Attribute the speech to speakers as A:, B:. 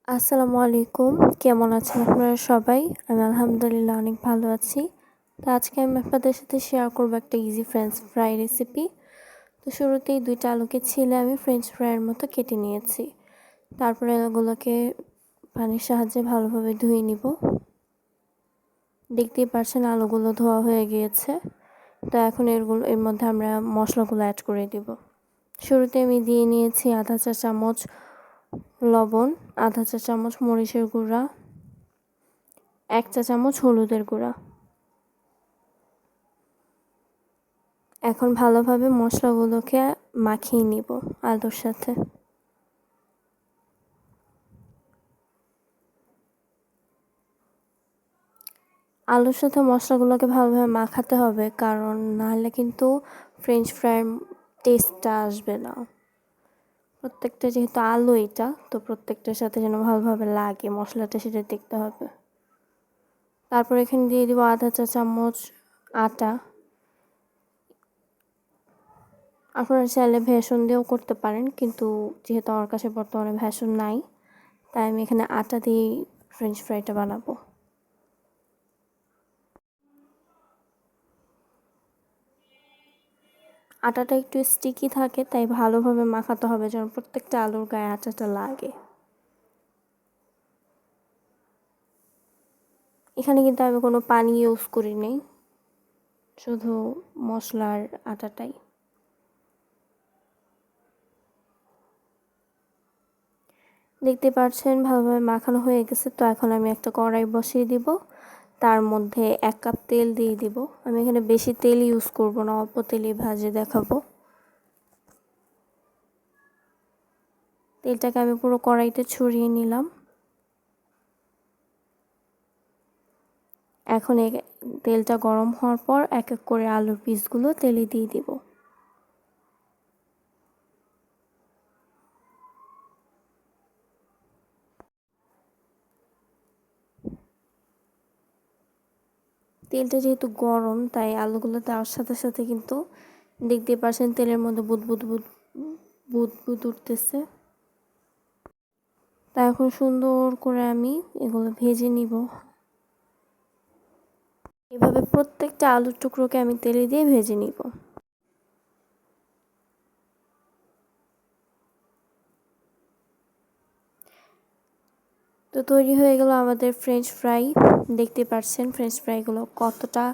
A: আসসালামু আলাইকুম। কেমন আছেন আপনারা সবাই? আমি আলহামদুলিল্লাহ অনেক ভালো আছি। তো আজকে আমি আপনাদের সাথে শেয়ার করব একটা ইজি ফ্রেঞ্চ ফ্রাই রেসিপি। তো শুরুতেই 2টা আলুকে ছিলে আমি ফ্রেঞ্চ ফ্রাইয়ের মতো কেটে নিয়েছি। তারপরে এগুলোকে পানির সাহায্যে ভালোভাবে ধুয়ে নিব। দেখতেই পারছেন আলুগুলো ধোয়া হয়ে গিয়েছে। তো এখন এর মধ্যে আমরা মশলাগুলো অ্যাড করে দিব। শুরুতে আমি দিয়ে নিয়েছি আধা চা চামচ লবণ, আধা চা চামচ মরিচের গুঁড়া, 1 চা চামচ হলুদের গুঁড়া। এখন ভালোভাবে মশলাগুলোকে মাখিয়ে নিব আলুর সাথে। আলুর সাথে মশলাগুলোকে ভালোভাবে মাখাতে হবে, কারণ নাহলে কিন্তু ফ্রেঞ্চ ফ্রাইয়ের টেস্টটা আসবে না। প্রত্যেকটা যেহেতু আলু এটা, তো প্রত্যেকটার সাথে যেন ভালোভাবে লাগে মশলাটা, সেটা দেখতে হবে। তারপর এখানে দিয়ে দিব আধা চা চামচ আটা। আপনারা চাইলে বেসন দিয়েও করতে পারেন, কিন্তু যেহেতু আমার কাছে বর্তমানে বেসন নাই, তাই আমি এখানে আটা দিয়েই ফ্রেঞ্চ ফ্রাইটা বানাবো। আটাটা একটু স্টিকি থাকে, তাই ভালোভাবে মাখাতে হবে যেন প্রত্যেকটা আলুর গায়ে আটাটা লাগে। এখানে কিন্তু আমি কোনো পানি ইউজ করিনি, শুধু মশলার আটাটাই। দেখতে পাচ্ছেন ভালোভাবে মাখানো হয়ে গেছে। তো এখন আমি একটা কড়াই বসিয়ে দিব, তার মধ্যে 1 কাপ তেল দিয়ে দিব। আমি এখানে বেশি তেল ইউজ করব না, অল্প তেলেই ভাজে দেখাবো। তেলটাকে আমি পুরো কড়াইতে ছড়িয়ে নিলাম। এখন তেলটা গরম হওয়ার পর এক এক করে আলুর পিসগুলো তেলে দিয়ে দিব। তেলটা যেহেতু গরম, তাই আলুগুলো দেওয়ার সাথে সাথে কিন্তু দেখতেই পাচ্ছেন তেলের মধ্যে বুদবুদ উঠতেছে। তাই এখন সুন্দর করে আমি এগুলো ভেজে নিব। এভাবে প্রত্যেকটা আলুর টুকরোকে আমি তেলে দিয়ে ভেজে নিব। তো তৈরি হয়ে গেল আমাদের ফ্রেঞ্চ ফ্রাই। দেখতে পাচ্ছেন ফ্রেঞ্চ ফ্রাইগুলো কতটা